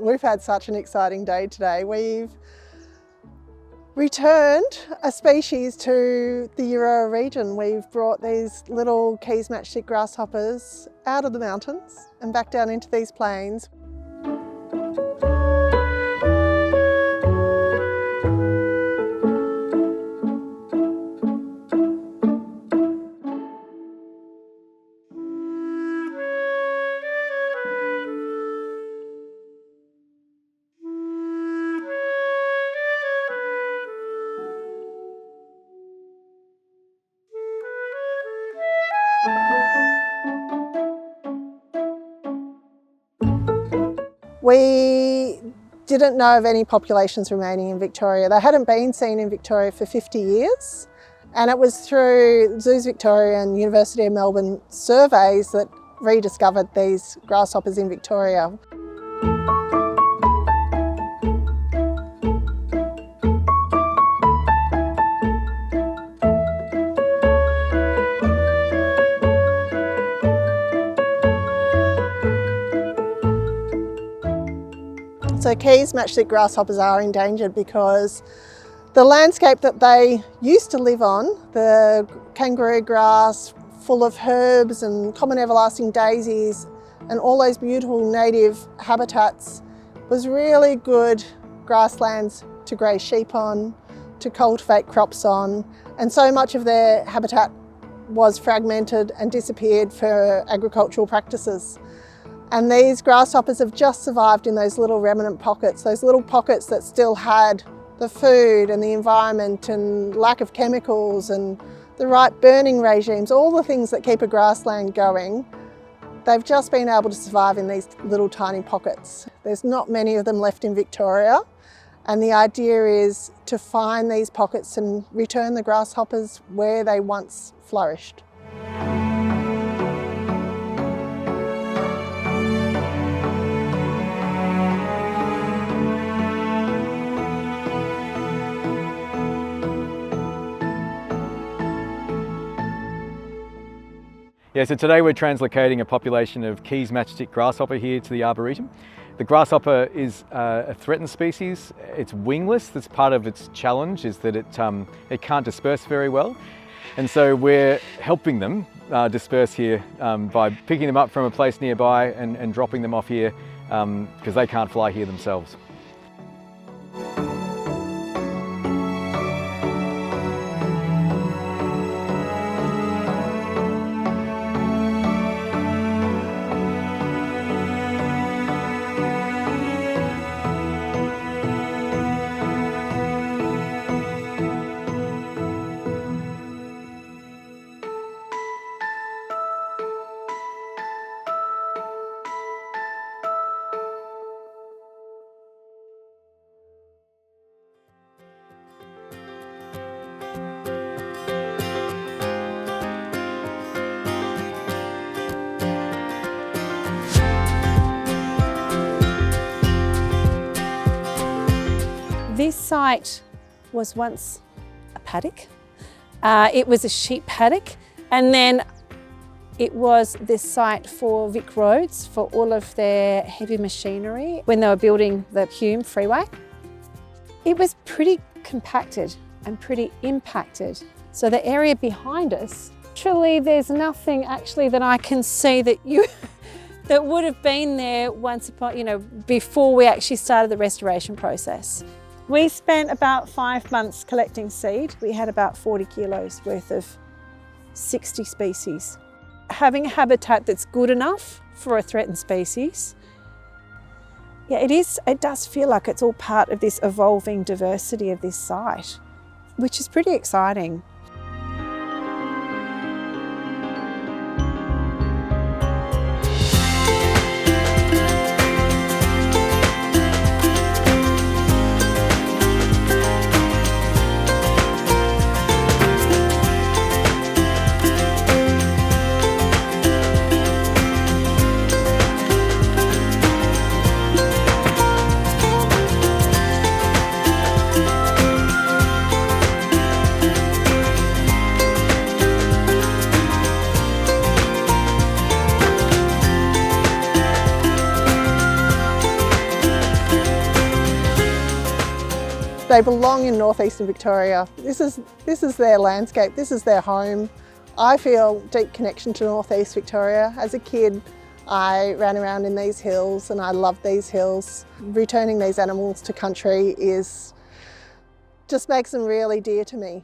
We've had such an exciting day today. We've returned a species to the Euroa region. We've brought these little Keys matchstick grasshoppers out of the mountains and back down into these plains. We didn't know of any populations remaining in Victoria. They hadn't been seen in Victoria for 50 years, and it was through Zoos Victoria and University of Melbourne surveys that rediscovered these grasshoppers in Victoria. So Keys matchstick grasshoppers are endangered because the landscape that they used to live on, the kangaroo grass full of herbs and common everlasting daisies and all those beautiful native habitats, was really good grasslands to graze sheep on, to cultivate crops on, and so much of their habitat was fragmented and disappeared for agricultural practices. And these grasshoppers have just survived in those little remnant pockets, those little pockets that still had the food and the environment and lack of chemicals and the right burning regimes, all the things that keep a grassland going. They've just been able to survive in these little tiny pockets. There's not many of them left in Victoria, and the idea is to find these pockets and return the grasshoppers where they once flourished. Yeah, so today we're translocating a population of Keys matchstick grasshopper here to the Arboretum. The grasshopper is a threatened species. It's wingless. That's part of its challenge, is that it can't disperse very well. And so we're helping them disperse here by picking them up from a place nearby and dropping them off here because they can't fly here themselves. This site was once a paddock. It was a sheep paddock, and then it was this site for Vic Roads for all of their heavy machinery when they were building the Hume Freeway. It was pretty compacted and pretty impacted. So the area behind us, truly there's nothing actually that I can see that that would have been there once upon, before we actually started the restoration process. We spent about 5 months collecting seed. We had about 40 kilos worth of 60 species. Having a habitat that's good enough for a threatened species, yeah, it does feel like it's all part of this evolving diversity of this site, which is pretty exciting. They belong in northeastern Victoria. This is their landscape, this is their home. I feel deep connection to northeast Victoria. As a kid, I ran around in these hills and I loved these hills. Returning these animals to country just makes them really dear to me.